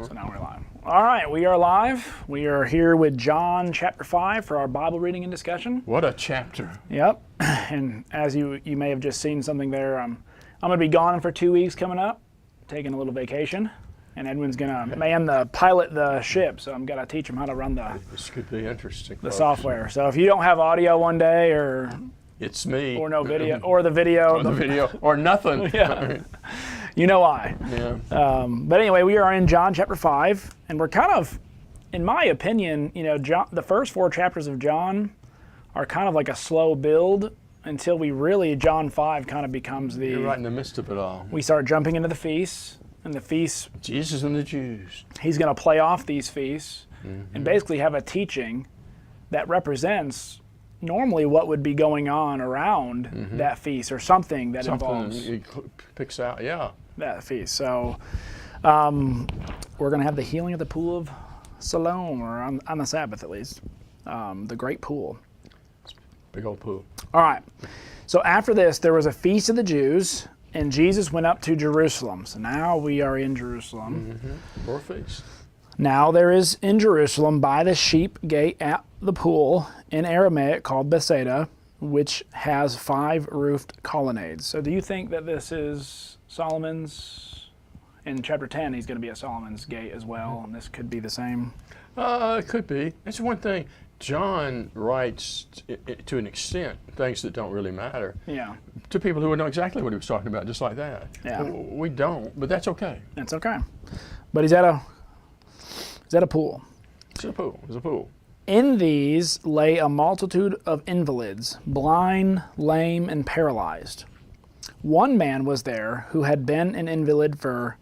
So now we're live. All right, we are live. We are here with John chapter 5 for our Bible reading and discussion. What a chapter. Yep. And as you may have just seen something there, I'm going to be gone for 2 weeks coming up, taking a little vacation. And Edwin's going to pilot the ship, so I'm going to teach him how to run This could be interesting. the software. So if you don't have audio one day It's me. or no video, or the video. Or the video, or nothing. Yeah. You know why. Yeah. But anyway, we are in John chapter 5, and we're kind of, in my opinion, the first 4 chapters of John are kind of like a slow build until John 5 kind of becomes You're right in the midst of it all. we start jumping into the feasts, and the feasts, Jesus and the Jews. he's going to play off these feasts and basically have a teaching that represents normally what would be going on around that feast, or something that involves He picks out, yeah. that feast. So we're going to have the healing at the pool of Siloam, or on the Sabbath at least, the great pool. Big old pool. All right. So after this, there was a feast of the Jews, and Jesus went up to Jerusalem. So now we are in Jerusalem. For a feast. Now there is in Jerusalem by the sheep gate at the pool in Aramaic called Bethsaida, which has 5 roofed colonnades. So do you think that this is Solomon's? In chapter 10, he's going to be at Solomon's gate as well, and this could be the same. It could be. That's one thing. John writes, to an extent, things that don't really matter Yeah, to people who know exactly what he was talking about, just like that. Yeah. We don't, but that's okay. that's okay. But he's at a pool. It's a pool. It's a pool. In these lay a multitude of invalids, blind, lame, and paralyzed. One man was there who had been an invalid for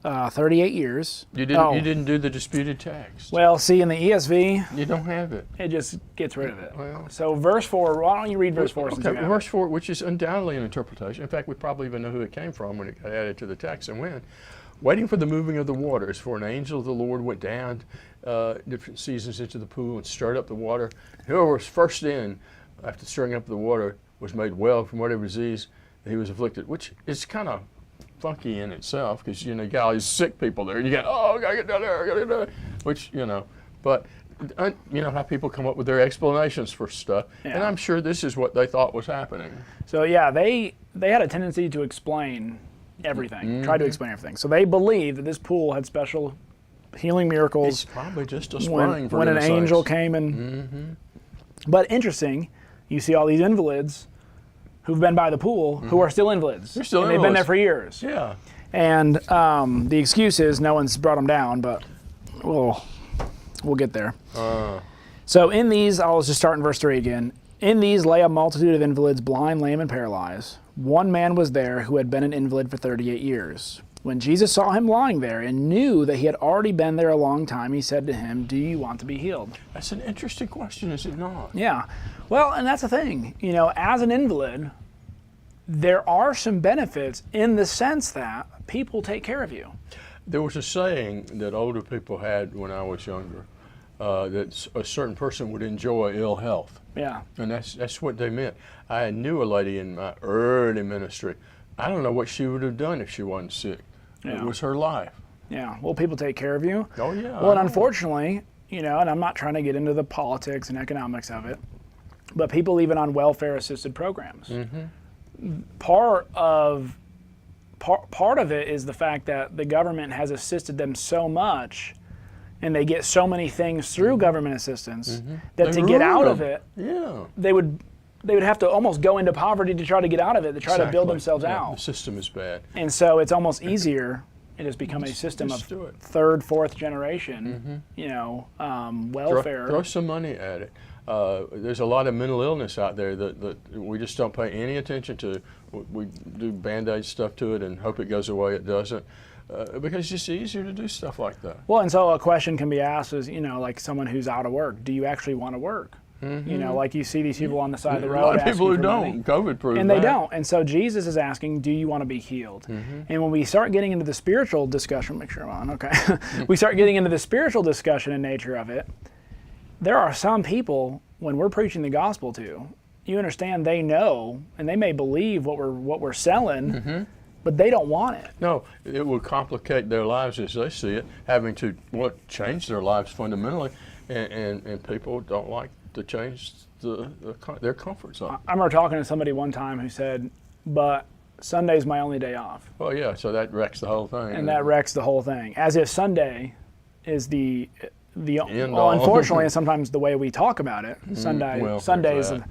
38 years. You didn't do the disputed text. Well, see, in the ESV, You don't have it. it just gets rid of it. Well, So verse 4, why don't you read verse 4? since okay, you have verse it? 4, which is undoubtedly an interpretation. In fact, we probably even know who it came from when it got added to the text and when. Waiting for the moving of the waters, for an angel of the Lord went down different seasons into the pool and stirred up the water. Whoever was first in, after stirring up the water, was made well from whatever disease that he was afflicted, which is kind of funky in itself, because you got all these sick people there. You got, I gotta get down there, I gotta get down there, which, but you know how people come up with their explanations for stuff, and Yeah. I'm sure this is what they thought was happening. So yeah, they had a tendency to explain everything, try to explain everything. So they believed that this pool had special healing miracles. It's probably just a spring for when an goodness angel sakes. came and. But interesting, you see all these invalids who've been by the pool who are still invalids. They're still and they've been there invalids. for years. Yeah. And the excuse is no one's brought them down, but we'll get there. So in these, I'll just start in verse 3 again. In these lay a multitude of invalids, blind, lame, and paralyzed. One man was there who had been an invalid for 38 years. When Jesus saw him lying there and knew that he had already been there a long time, he said to him, "Do you want to be healed?" That's an interesting question, is it not? Yeah. Well, and that's the thing. As an invalid, there are some benefits in the sense that people take care of you. There was a saying that older people had when I was younger, that a certain person would enjoy ill health. Yeah. And that's what they meant. I knew a lady in my early ministry. I don't know what she would have done if she wasn't sick. Yeah. It was her life. Yeah. Well, people take care of you. Oh, yeah. Well, and unfortunately, and I'm not trying to get into the politics and economics of it, but people even on welfare-assisted programs. Part of it is the fact that the government has assisted them so much, and they get so many things through government assistance that They to get out ruin of them. it, Yeah. they would have to almost go into poverty to try to get out of it, to try to build Exactly. themselves Yeah, out. The system is bad. And so it's almost easier. It has become a system just do of it. 3rd, 4th generation, welfare. Throw some money at it. There's a lot of mental illness out there that we just don't pay any attention to. We do Band-Aid stuff to it and hope it goes away. It doesn't. Because it's just easier to do stuff like that. Well, and so a question can be asked is, like someone who's out of work, do you actually want to work? Like you see these people on the side of the road. A lot of people asking who for money. don't. COVID proved And they that. don't. And so Jesus is asking, do you want to be healed? And when we start getting into the spiritual discussion, make sure I'm on, okay. We start getting into the spiritual discussion and nature of it. There are some people, when we're preaching the gospel to, you understand they know, and they may believe what we're selling, but they don't want it. No, it will complicate their lives as they see it, having to change their lives fundamentally, and people don't like to change their comfort zone. I remember talking to somebody one time who said, but Sunday's my only day off. Well, yeah, so that wrecks the whole thing. And that wrecks the whole thing. As if Sunday is the all. unfortunately, sometimes the way we talk about it. Sunday is that.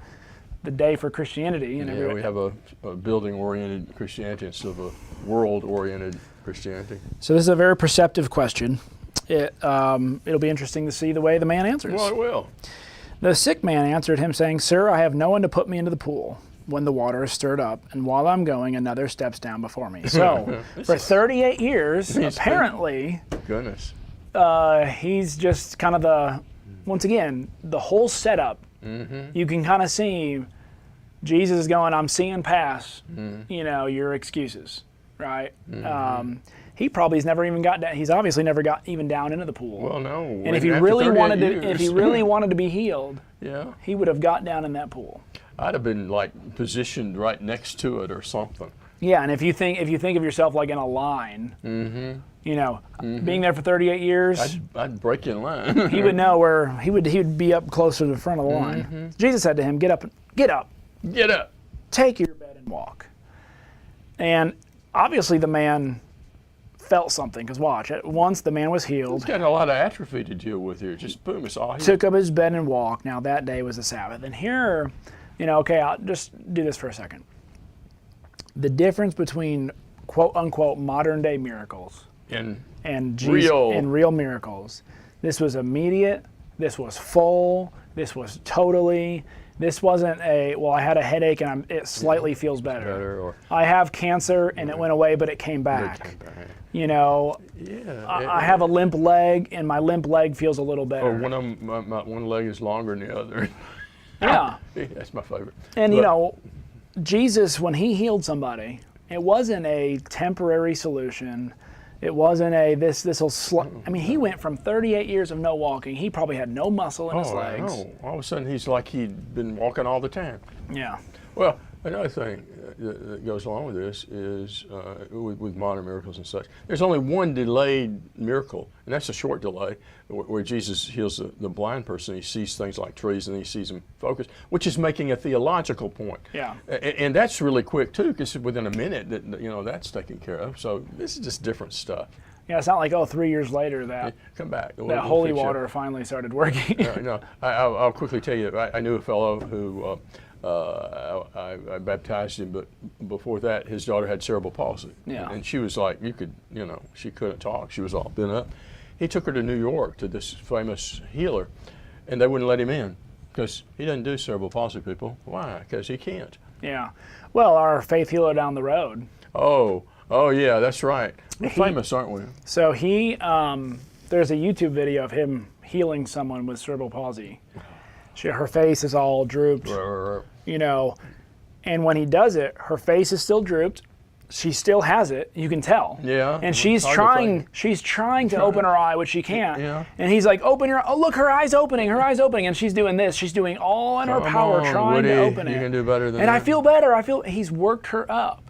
the day for Christianity. And Yeah, we have a building-oriented Christianity instead of a world-oriented Christianity. So this is a very perceptive question. It'll be interesting to see the way the man answers. Well, it will. The sick man answered him, saying, Sir, I have no one to put me into the pool when the water is stirred up, and while I'm going, another steps down before me. So, for 38 years, apparently, Goodness. He's just kind of once again, the whole setup. You can kind of see Jesus is going, I'm seeing past, your excuses, right? He probably has never even got down. He's obviously never got even down into the pool. Well, no. And if he really wanted to be healed, yeah, he would have got down in that pool. I'd have been positioned right next to it or something. Yeah, and if you think of yourself like in a line, being there for 38 years, I'd break in line. he would know where he would be up closer to the front of the line. Jesus said to him, Get up, get up, take your bed and walk. And obviously the man felt something, because watch, at once the man was healed. He's got a lot of atrophy to deal with here. Just boom, it's all healed. Took up his bed and walked. Now that day was the Sabbath. And here, okay, I'll just do this for a second. The difference between quote unquote modern day miracles and real miracles. This was immediate. This was full. This was totally. This wasn't I had a headache and it slightly feels better. Or I have cancer and it went away, but it came back. I have a limp leg and my limp leg feels a little better. Or one leg is longer than the other. Yeah. That's my favorite. And Jesus, when he healed somebody, it wasn't a temporary solution. It wasn't he went from 38 years of no walking. He probably had no muscle in his legs. All of a sudden he's like he'd been walking all the time. Yeah. Well, another thing that goes along with this is with modern miracles and such. There's only one delayed miracle, and that's a short delay, where Jesus heals the blind person. He sees things like trees, and he sees them focused, which is making a theological point. Yeah. And that's really quick too, because within a minute, that's taken care of. So this is just different stuff. Yeah, it's not like 3 years later that come back. That holy water finally started working. No, I'll quickly tell you. I knew a fellow who. I baptized him, but before that, his daughter had cerebral palsy. Yeah. And she was like, she couldn't talk. She was all bent up. He took her to New York to this famous healer, and they wouldn't let him in because he doesn't do cerebral palsy people. Why? Because he can't. Yeah. Well, our faith healer down the road. Oh, yeah, that's right. We're famous, aren't we? So there's a YouTube video of him healing someone with cerebral palsy. Her face is all drooped. And when he does it, her face is still drooped. She still has it. You can tell. Yeah. And she's trying to open her eye, which she can't. Yeah. And he's like, open your eye. Oh, look, her eye's opening. And she's doing this. She's doing all in her power trying to open it. You can do better than that. And I feel better. He's worked her up.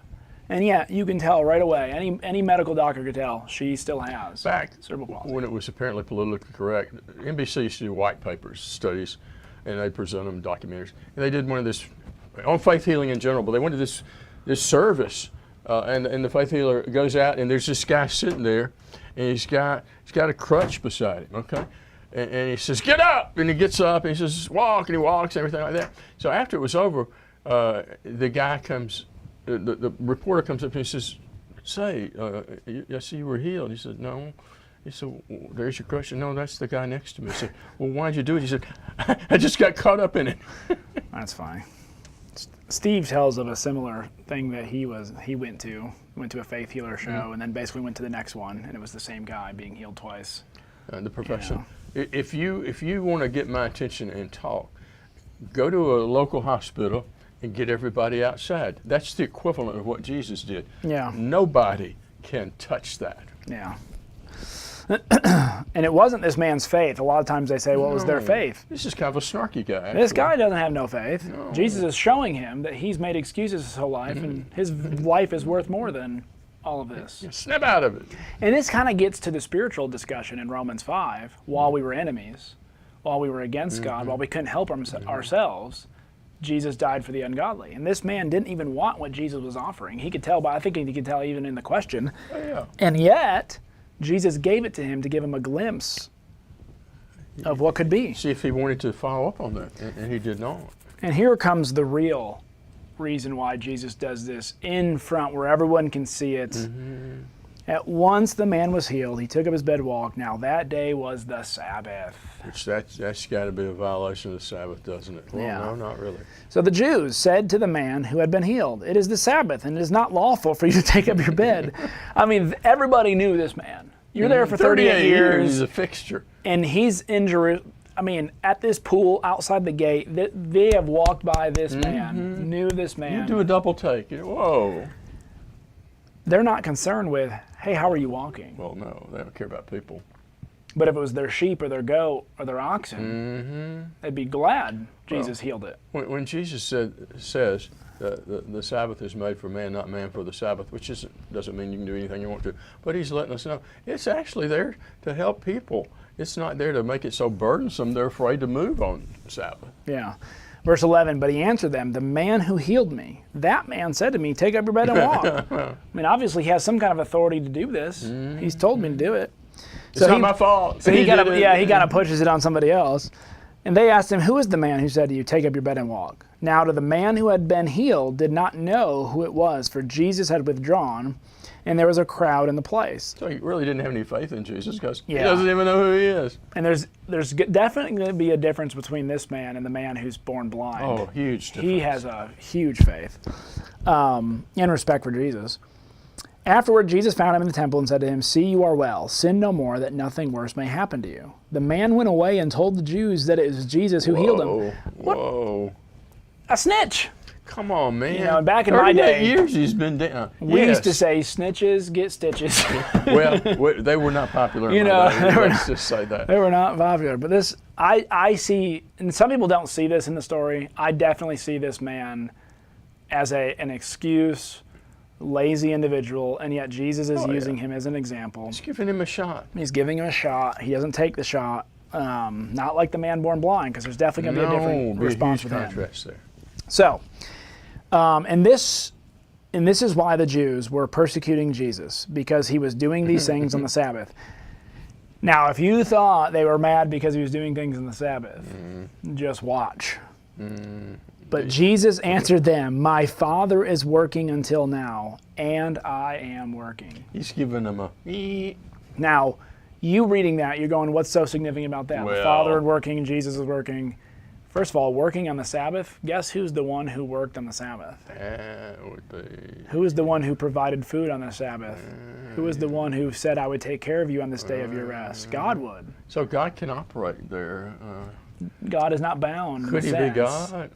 And yeah, you can tell right away. Any medical doctor could tell she still has cerebral palsy. When it was apparently politically correct, NBC used to do white papers, studies, and they'd present them documentaries. And they did one of this on faith healing in general, but they went to this service, and the faith healer goes out, and there's this guy sitting there, and he's got a crutch beside him, okay? And he says, get up! And he gets up, and he says, walk, and he walks, and everything like that. So after it was over, the guy comes, the reporter comes up and he says, say, I see you were healed. He said, no. He said, well, there's your crutch. No, that's the guy next to me. He said, well, why'd you do it? He said, I just got caught up in it. That's funny. Steve tells of a similar thing that he went to a faith healer show, and then basically went to the next one, and it was the same guy being healed twice. The profession. If you want to get my attention and talk, go to a local hospital and get everybody outside. That's the equivalent of what Jesus did. Yeah. Nobody can touch that. Yeah. And it wasn't this man's faith. A lot of times they say, well, it was their faith. This is kind of a snarky guy. This guy doesn't have no faith. No. Jesus is showing him that he's made excuses his whole life, and his life is worth more than all of this. Snap out of it. And this kind of gets to the spiritual discussion in Romans 5. While we were enemies, while we were against God, while we couldn't help ourselves, Jesus died for the ungodly. And this man didn't even want what Jesus was offering. He could tell by, I think he could tell even in the question. Oh, yeah. And yet, Jesus gave it to him to give him a glimpse of what could be. See if he wanted to follow up on that, and he did not. And here comes the real reason why Jesus does this in front where everyone can see it. At once the man was healed. He took up his bed and walked. Now that day was the Sabbath. Which that's got to be a violation of the Sabbath, doesn't it? Well, Yeah. no, not really. So the Jews said to the man who had been healed, "It is the Sabbath, and it is not lawful for you to take up your bed." I mean, everybody knew this man. You're there for 38 years, He's a fixture. and he's in Jerusalem. I mean, at this pool outside the gate, they have walked by this man, knew this man. You do a double take. Whoa. They're not concerned with, hey, how are you walking? Well, no, they don't care about people. But if it was their sheep or their goat or their oxen, they'd be glad Jesus healed it. When Jesus says the Sabbath is made for man, not man for the Sabbath, which doesn't mean you can do anything you want to, but he's letting us know it's actually there to help people. It's not there to make it so burdensome they're afraid to move on Sabbath. Yeah. Verse 11, but he answered them, the man who healed me, that man said to me, take up your bed and walk. I mean, obviously he has some kind of authority to do this. He's told me to do it. It's not my fault. So he kind of pushes it on somebody else. And they asked him, who is the man who said to you, take up your bed and walk? Now to the man who had been healed did not know who it was, for Jesus had withdrawn, and there was a crowd in the place. So he really didn't have any faith in Jesus because he Yeah. doesn't even know who he is. And there's definitely going to be a difference between this man and the man who's born blind. Oh, huge difference. He has a huge faith and respect for Jesus. Afterward, Jesus found him in the temple and said to him, see, you are well. Sin no more, that nothing worse may happen to you. The man went away and told the Jews that it was Jesus who healed him. Whoa. A snitch. Come on, man. You know, back in my day, 38 years he's been down. We used to say, snitches get stitches. Well, they were not popular in You my know, day. Let's just say that. They were not popular. But this, I see, and some people don't see this in the story, I definitely see this man as an excuse, lazy individual, and yet Jesus is using him as an example. He's giving him a shot. He's giving him a shot. He doesn't take the shot. Not like the man born blind, because there's definitely going to be a different response huge with him. contrast there. So, and this is why the Jews were persecuting Jesus, because he was doing these things on the Sabbath. Now, if you thought they were mad because he was doing things on the Sabbath, just watch. But Jesus answered them, my Father is working until now, and I am working. He's giving them a... Now, you reading that, you're going, what's so significant about that? Well, the Father is working, Jesus is working. First of all, working on the Sabbath, guess who's the one who worked on the Sabbath? That would be... Who is the one who provided food on the Sabbath? Who is the one who said, I would take care of you on this day of your rest? God would. So God can operate there. God is not bound. Could he be God?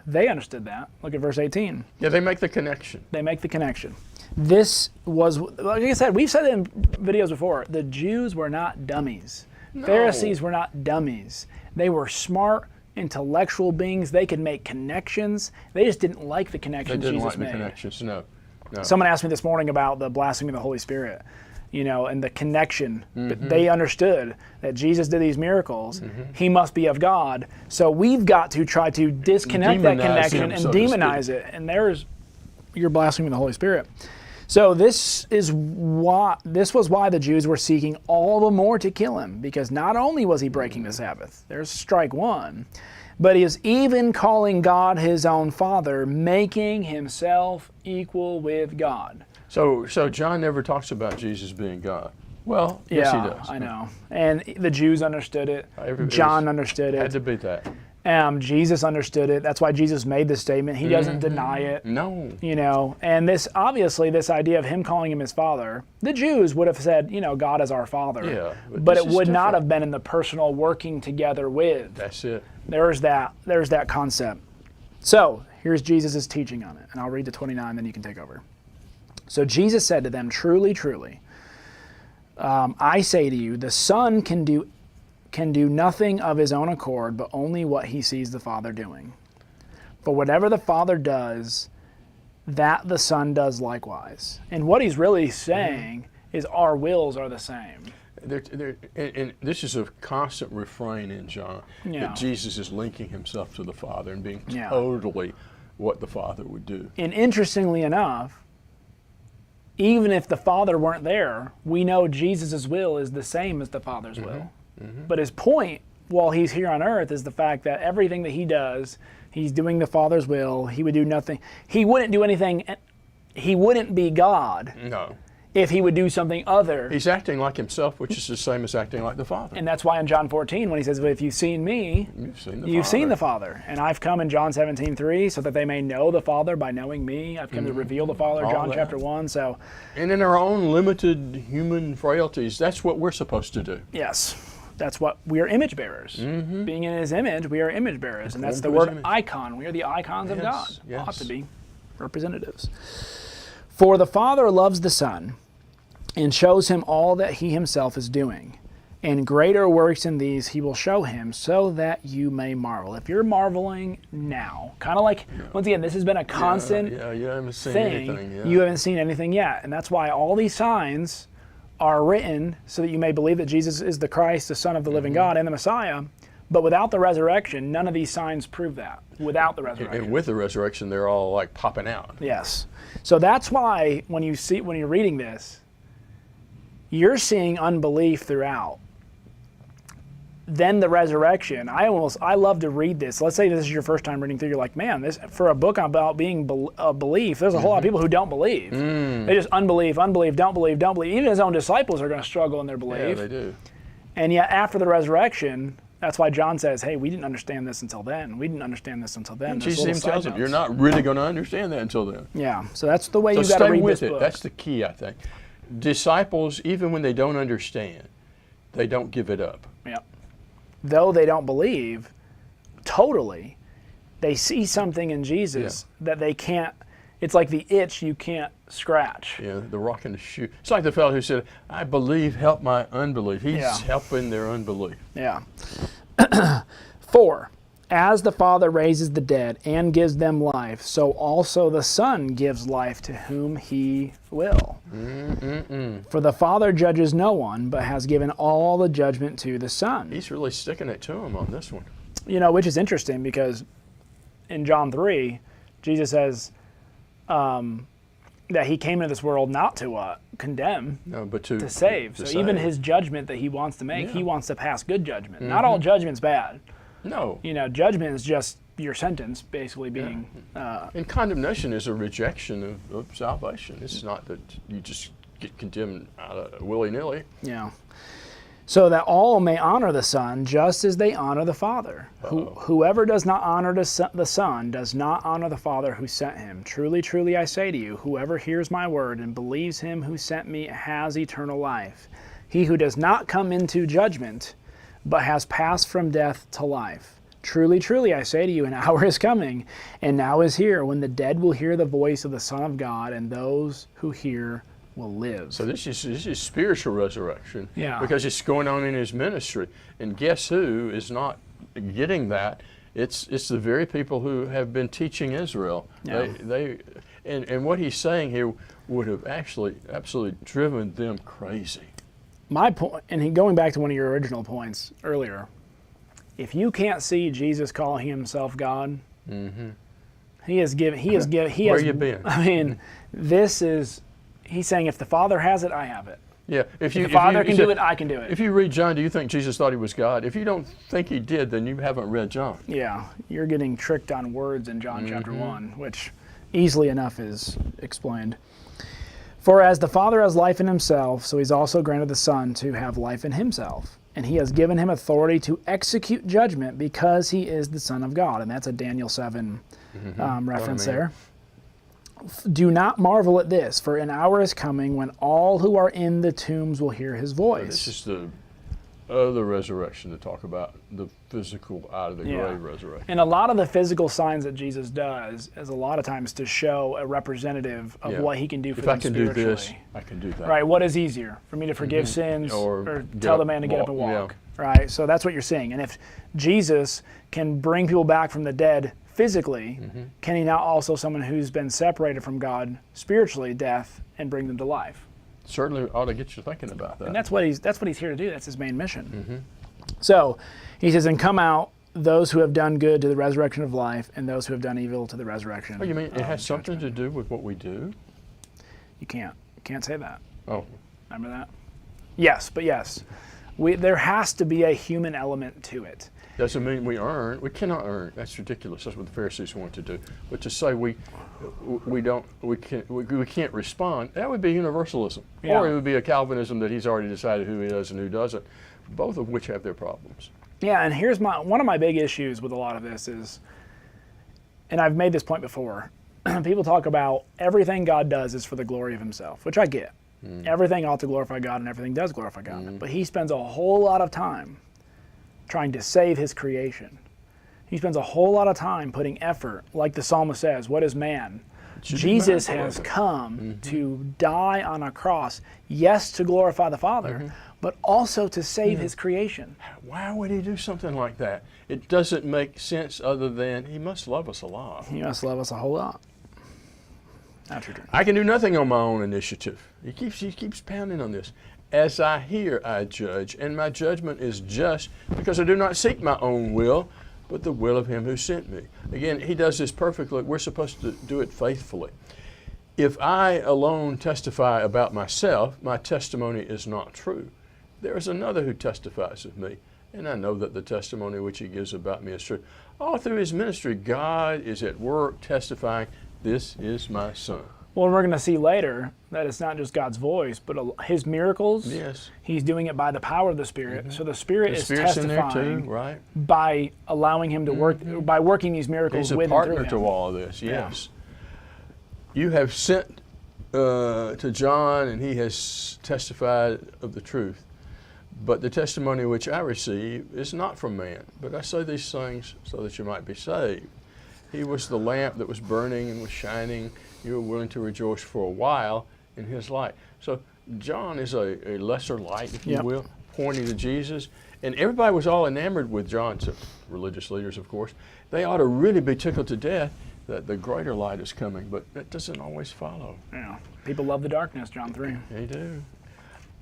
They understood that. Look at verse 18. Yeah, they make the connection. They make the connection. This was, like I said, we've said it in videos before, the Jews were not dummies. No. Pharisees were not dummies. They were smart, intellectual beings. They could make connections. They just didn't like the connections They didn't Jesus like the made. connections, no. Someone asked me this morning about the blasphemy of the Holy Spirit, and the connection. But they understood that Jesus did these miracles. He must be of God. So we've got to try to disconnect that connection him, and so to demonize it. And there's your blasphemy of the Holy Spirit. So this was why the Jews were seeking all the more to kill him, because not only was he breaking the Sabbath, there's strike one, but he is even calling God his own Father, making himself equal with God. So John never talks about Jesus being God. Well, yes, he does. I know. And the Jews understood it. John understood it. Had to be that. Jesus understood it. That's why Jesus made this statement. He doesn't deny it. No. And this, obviously, this idea of him calling him his Father, the Jews would have said, God is our Father. Yeah, but it would not have been in the personal working together with. That's it. There's that concept. So here's Jesus' teaching on it. And I'll read the 29, then you can take over. So Jesus said to them, truly, truly, I say to you, the Son can do nothing of his own accord, but only what he sees the Father doing. For whatever the Father does, that the Son does likewise. And what he's really saying is our wills are the same. And this is a constant refrain in John, Yeah. that Jesus is linking himself to the Father and being Yeah. totally what the Father would do. And interestingly enough, even if the Father weren't there, we know Jesus' will is the same as the Father's will. But his point, while he's here on earth, is the fact that everything that he does, he's doing the Father's will. He would do nothing. He wouldn't do anything. He wouldn't be God No. if he would do something other. He's acting like himself, which is the same as acting like the Father. And that's why in John 14, when he says, "Well, if you've seen me, You've seen the you've Father. seen the Father. And I've come in John 17:3 so that they may know the Father by knowing me. I've come to reveal the Father," All John that. chapter 1. So, And in our own limited human frailties, that's what we're supposed to do. yes, that's what we are image bearers. Being in his image, we are image bearers. And that's the Conformed to word his image. icon. We are the icons of Yes, God. yes. Ought to be representatives. For the Father loves the Son and shows him all that he himself is doing. And greater works than these he will show him, so that you may marvel. If you're marveling now, kind of like, once again, this has been a constant Yeah, you haven't seen thing. anything. Yeah. You haven't seen anything yet. And that's why all these signs are written so that you may believe that Jesus is the Christ, the Son of the living God, and the Messiah. But without the resurrection, none of these signs prove that. Without the resurrection. And with the resurrection, they're all like popping out. Yes. So that's why when you're reading this, you're seeing unbelief throughout. Then the resurrection. I love to read this. Let's say this is your first time reading through. You're like, man, this for a book about being a belief. There's a whole lot of people who don't believe. They just unbelief, don't believe. Even his own disciples are going to struggle in their belief. Yeah, they do. And yet after the resurrection, that's why John says, hey, we didn't understand this until then. We didn't understand this until then. There's Jesus little even side tells them, notes. you're not really going to understand that until then. Yeah. So that's the way So you got to stay read with this it. book. That's the key, I think. Disciples, even when they don't understand, they don't give it up. Yeah. Though they don't believe totally, they see something in Jesus that they can't, it's like the itch you can't scratch. Yeah, the rock in the shoe. It's like the fellow who said, I believe, help my unbelief. He's Yeah. helping their unbelief. Yeah. 4. As the Father raises the dead and gives them life, so also the Son gives life to whom he will. For the Father judges no one, but has given all the judgment to the Son. He's really sticking it to him on this one. You know, which is interesting because in John 3, Jesus says that he came into this world not to condemn, No, but to save. to So even save. his judgment that he wants to make, Yeah. he wants to pass good judgment. Not all judgment's bad. No. You know, judgment is just your sentence basically being, And condemnation is a rejection of salvation. It's not that you just get condemned willy-nilly. yeah. So that all may honor the Son just as they honor the Father. Whoever does not honor the Son does not honor the Father who sent him. Truly, truly, I say to you, whoever hears my word and believes him who sent me has eternal life. He who does not come into judgment, but has passed from death to life. Truly, truly, I say to you, an hour is coming, and now is here, when the dead will hear the voice of the Son of God, and those who hear will live. So this is spiritual resurrection. Yeah. Because it's going on in his ministry. And guess who is not getting that? It's the very people who have been teaching Israel. Yeah. And what he's saying here would have actually absolutely driven them crazy. My point, and going back to one of your original points earlier, if you can't see Jesus calling himself God, he has given. Where you been? I mean, he's saying if the Father has it, I have it. Yeah. If The Father can do it, I can do it. If you read John, do you think Jesus thought he was God? If you don't think he did, then you haven't read John. Yeah, you're getting tricked on words in John chapter 1, which easily enough is explained. For as the Father has life in himself, so he's also granted the Son to have life in himself. And he has given him authority to execute judgment because he is the Son of God. And that's a Daniel 7 reference there. Do not marvel at this, for an hour is coming when all who are in the tombs will hear his voice. This is the other resurrection to talk about, the physical out of the Yeah. grave resurrection. And a lot of the physical signs that Jesus does is a lot of times to show a representative of Yeah. what he can do for If them I can do spiritually. this, I can do that. Right, what is easier? For me to forgive sins Or get tell the up, man to get up and walk, walk? Right, so that's what you're seeing. And if Jesus can bring people back from the dead physically, can he not also someone who's been separated from God spiritually, death, and bring them to life? Certainly ought to get you thinking about that. And that's what he's here to do. That's his main mission. So he says, and come out those who have done good to the resurrection of life, and those who have done evil to the resurrection. Oh, you mean it has of something judgment. to do with what we do? You can't say that. Oh, Remember that? Yes, but yes. There has to be a human element to it. doesn't mean we earn. We cannot earn. That's ridiculous. That's what the Pharisees want to do. But to say we can't respond, that would be universalism, Yeah. or it would be a Calvinism that he's already decided who he does and who doesn't. Both of which have their problems. Yeah, and here's one of my big issues with a lot of this is, and I've made this point before, people talk about everything God does is for the glory of himself, which I get. Everything ought to glorify God, and everything does glorify God. But he spends a whole lot of time trying to save his creation. He spends a whole lot of time putting effort, like the psalmist says, what is man? Jesus has come to die on a cross, yes, to glorify the Father, but also to save his creation. Why would he do something like that? It doesn't make sense other than he must love us a lot. He must love us a whole lot. That's your turn. I can do nothing on my own initiative. He keeps pounding on this. As I hear, I judge, and my judgment is just, because I do not seek my own will, but the will of him who sent me. Again, he does this perfectly. We're supposed to do it faithfully. If I alone testify about myself, my testimony is not true. There is another who testifies of me, and I know that the testimony which he gives about me is true. All through his ministry, God is at work testifying, this is my son. Well, we're going to see later that it's not just God's voice, but his miracles. Yes. He's doing it by the power of the Spirit. So the Spirit The is Spirit's in there testifying too, right? by allowing him to work, by working these miracles He's a with and partner through to him. all of this, yes. You have sent to John, and he has testified of the truth. But the testimony which I receive is not from man. But I say these things so that you might be saved. He was the lamp that was burning and was shining. You were willing to rejoice for a while in his light. So John is a lesser light, if you will, pointing to Jesus. And everybody was all enamored with John, except religious leaders, of course. They ought to really be tickled to death that the greater light is coming, but that doesn't always follow. Yeah. People love the darkness, John 3. They do.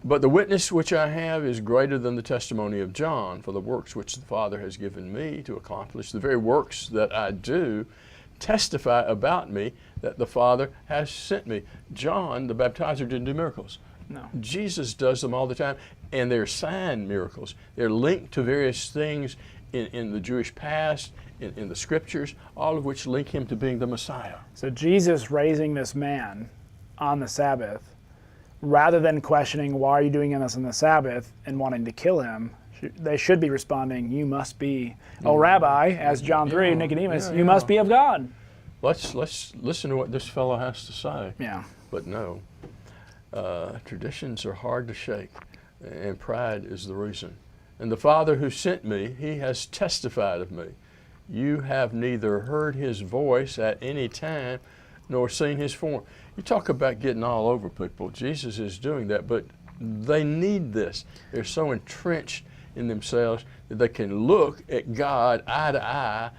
But the witness which I have is greater than the testimony of John, for the works which the Father has given me to accomplish, the very works that I do, testify about me that the Father has sent me. John, the baptizer, didn't do miracles. No. Jesus does them all the time, and they're sign miracles. They're linked to various things in the Jewish past, in the Scriptures, all of which link him to being the Messiah. So Jesus raising this man on the Sabbath, rather than questioning, why are you doing this on the Sabbath, and wanting to kill him, they should be responding, you must be, oh Rabbi, as John 3, Nicodemus, you must be of God. Let's listen to what this fellow has to say. Yeah. But no, traditions are hard to shake, and pride is the reason. And the Father who sent me, he has testified of me. You have neither heard his voice at any time, nor seen his form. You talk about getting all over people. Jesus is doing that, but they need this. They're so entrenched in themselves that they can look at God eye to eye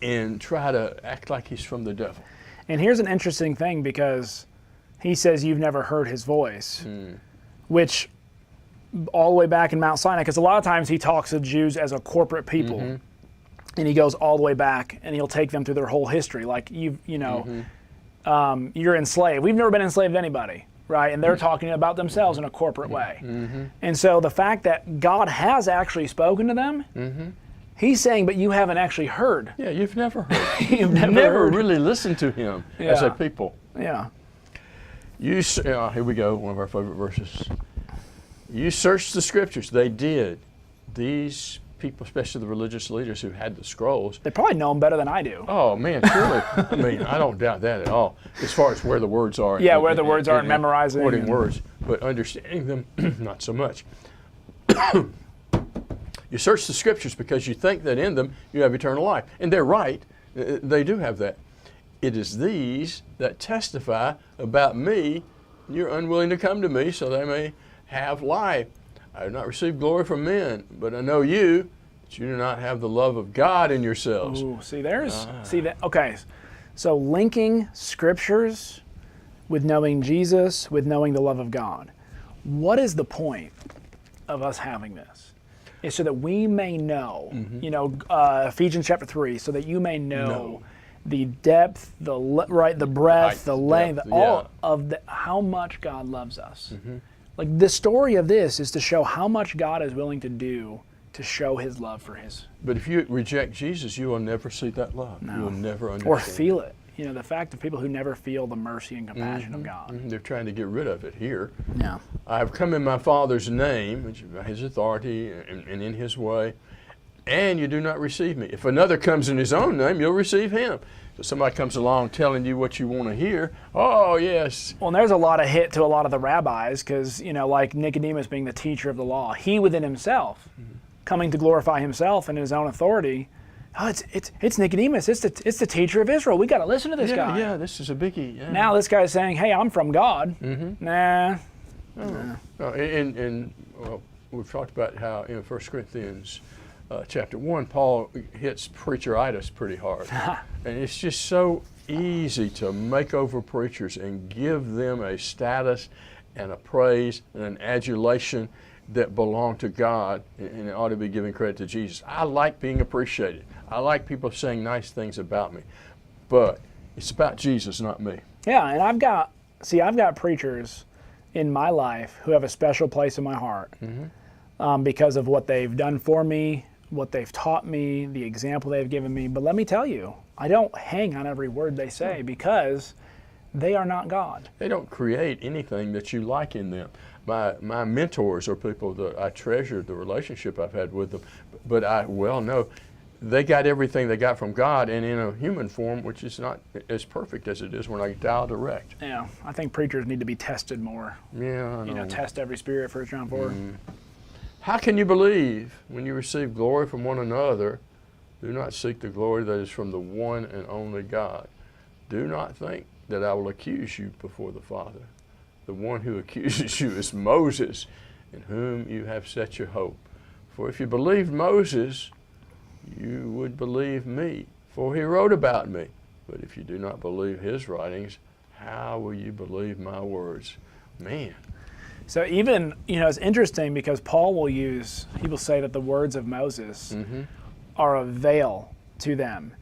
and try to act like he's from the devil. And here's an interesting thing, because he says you've never heard his voice, which all the way back in Mount Sinai, because a lot of times he talks to Jews as a corporate people, and he goes all the way back, and he'll take them through their whole history. Like, you're enslaved. We've never been enslaved to anybody, right? And they're talking about themselves in a corporate way. And so the fact that God has actually spoken to them, he's saying, but you haven't actually heard. Yeah, you've never heard. You've never heard. really listened to him as a people. Yeah. Here we go, one of our favorite verses. You searched the Scriptures. They did. These people, especially the religious leaders who had the scrolls. They probably know him better than I do. Oh, man, surely. I mean, I don't doubt that at all, as far as where the words are. Yeah, where the words are and memorizing. Quoting words, but understanding them, not so much. You search the Scriptures because you think that in them you have eternal life. And they're right. They do have that. It is these that testify about me. You're unwilling to come to me so they may have life. I have not received glory from men, but I know you, that But you do not have the love of God in yourselves. Ooh, see, see that. Okay, so linking scriptures with knowing Jesus, with knowing the love of God. What is the point of us having this? It's so that we may know, Ephesians chapter 3, so that you may know the depth, the breadth, the length, how much God loves us. Like the story of this is to show how much God is willing to do to show His love for His. But if you reject Jesus, you will never see that love. No. You will never understand. Or feel it. The fact of people who never feel the mercy and compassion of God. They're trying to get rid of it here. Yeah. I have come in my Father's name, which is by His authority and in His way, and you do not receive me. If another comes in his own name, you'll receive him. So somebody comes along telling you what you want to hear. Oh, yes. Well, and there's a lot of hit to a lot of the rabbis because, like Nicodemus being the teacher of the law, he within himself, coming to glorify himself in his own authority. Oh, it's Nicodemus. It's the teacher of Israel. We got to listen to this guy. Yeah, this is a biggie. Yeah. Now this guy's saying, "Hey, I'm from God." Nah. And we've talked about how in 1 Corinthians chapter 1, Paul hits preacheritis pretty hard. And it's just so easy to make over preachers and give them a status and a praise and an adulation that belong to God, and it ought to be giving credit to Jesus. I like being appreciated. I like people saying nice things about me, but it's about Jesus, not me. Yeah, and I've got preachers in my life who have a special place in my heart because of what they've done for me, what they've taught me, the example they've given me. But let me tell you, I don't hang on every word they say because they are not God. They don't create anything that you like in them. My mentors are people that I treasure the relationship I've had with them, but I well know they got everything they got from God and in a human form, which is not as perfect as it is when I dial direct. Yeah, I think preachers need to be tested more. Yeah, I know. Test every spirit, 1 John 4. How can you believe when you receive glory from one another? Do not seek the glory that is from the one and only God. Do not think that I will accuse you before the Father. The one who accuses you is Moses, in whom you have set your hope. For if you believed Moses, you would believe me, for he wrote about me. But if you do not believe his writings, how will you believe my words? Man. So even, it's interesting because Paul he will say that the words of Moses are a veil to them.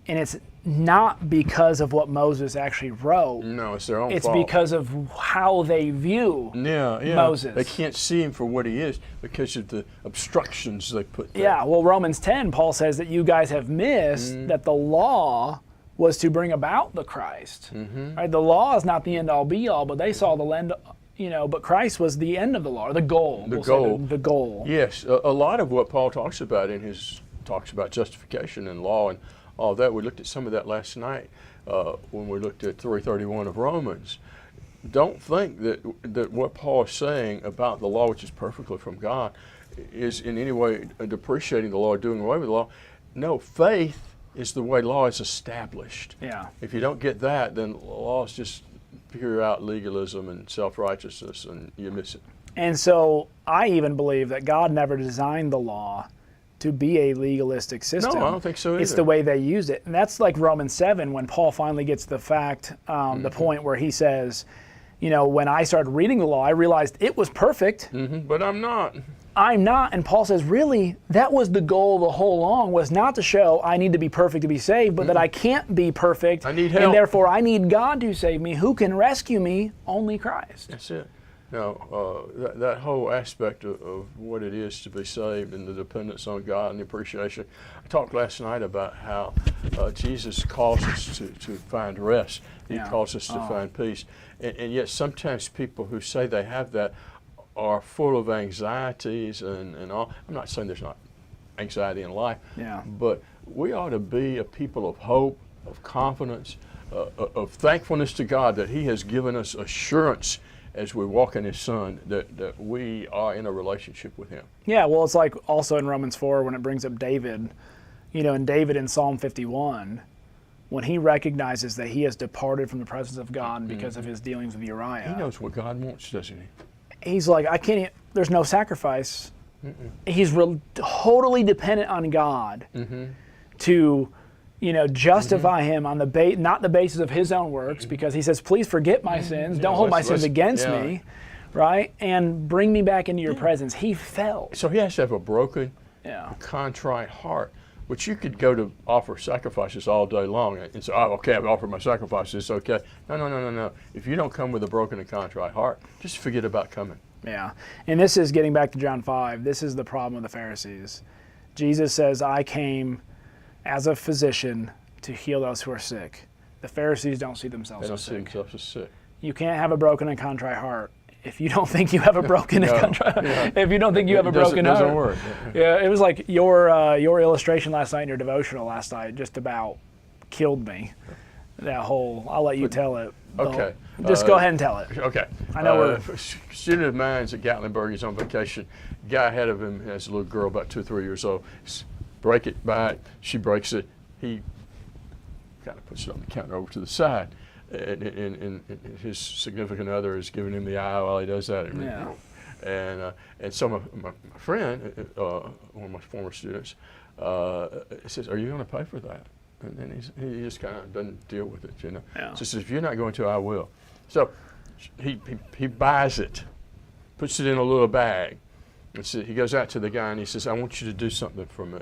And it's not because of what Moses actually wrote. No, it's their own fault. It's fault. Because of how they view Moses. They can't see him for what he is because of the obstructions they put there. Yeah, well, Romans 10, Paul says that you guys have missed that the law was to bring about the Christ. Right? The law is not the end all be all, but they saw the end. But Christ was the end of the law, or the goal. The goal. Yes, a lot of what Paul talks about talks about justification and law and all that. We looked at some of that last night when we looked at 3:31 of Romans. Don't think that what Paul is saying about the law, which is perfectly from God, is in any way depreciating the law or doing away with the law. No, faith is the way law is established. Yeah. If you don't get that, then law is just pure out legalism and self-righteousness, and you miss it. And so I even believe that God never designed the law to be a legalistic system. No, I don't think so either. It's the way they used it. And that's like Romans 7 when Paul finally gets the the point where he says, when I started reading the law, I realized it was perfect. But I'm not. I'm not. And Paul says, really, that was the goal the whole long, was not to show I need to be perfect to be saved, but that I can't be perfect. I need help. And therefore I need God to save me. Who can rescue me? Only Christ. That's it. Now, that whole aspect of what it is to be saved and the dependence on God and the appreciation. I talked last night about how Jesus calls us to find rest. He calls us to find peace. And yet sometimes people who say they have that are full of anxieties and all. I'm not saying there's not anxiety in life, but we ought to be a people of hope, of confidence, of thankfulness to God that He has given us assurance as we walk in His Son, that we are in a relationship with Him. Yeah, well, it's like also in Romans 4 when it brings up David, and David in Psalm 51, when he recognizes that he has departed from the presence of God because of his dealings with Uriah. He knows what God wants, doesn't he? He's like, there's no sacrifice He's totally dependent on God to, justify him on not the basis of his own works, because he says, please forget my sins, don't hold my sins against me, right? And bring me back into your presence. He fell. So he has to have a broken, contrite heart, which you could go to offer sacrifices all day long and say, oh, okay, I've offered my sacrifices, it's okay. No. If you don't come with a broken and contrite heart, just forget about coming. Yeah. And this is getting back to John 5. This is the problem with the Pharisees. Jesus says, I came as a physician to heal those who are sick. The Pharisees don't see themselves as sick. They don't see themselves as sick. You can't have a broken and contrite heart if you don't think you have a broken and contrite. If you don't think you have a broken heart. It doesn't work. Yeah, it was like your illustration last night in your devotional last night just about killed me. That whole, I'll let you tell it. Okay. Just go ahead and tell it. Okay. I know we're... A student of mine's at Gatlinburg. He's on vacation. Guy ahead of him has a little girl about 2 or 3 years old. Break it by, she breaks it. He kind of puts it on the counter over to the side. And his significant other is giving him the eye while he does that. And so my friend, one of my former students, says, are you going to pay for that? And then he just kind of doesn't deal with it, Yeah. So he says, if you're not going to, I will. So he buys it, puts it in a little bag. And so he goes out to the guy and he says, I want you to do something for me.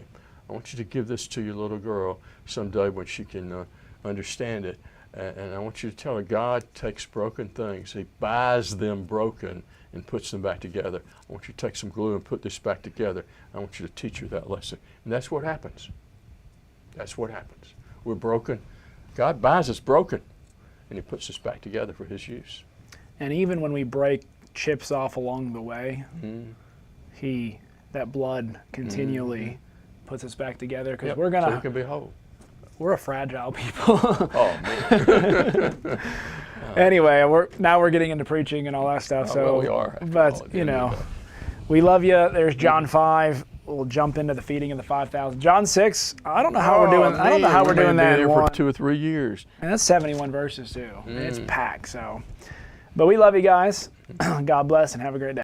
I want you to give this to your little girl someday when she can understand it. And I want you to tell her God takes broken things. He buys them broken and puts them back together. I want you to take some glue and put this back together. I want you to teach her that lesson. And that's what happens. That's what happens. We're broken. God buys us broken, and he puts us back together for his use. And even when we break chips off along the way, that blood continually puts us back together, because we're gonna. So we can be whole. We're a fragile people. Oh man. Anyway, we're getting into preaching and all that stuff. So well, we are. But we love you. There's John 5. We'll jump into the feeding of the 5,000. John 6. I don't know how we're doing. I don't know how we're doing that in for 2 or 3 years. And that's 71 verses too. It's packed. So, but we love you guys. God bless and have a great day.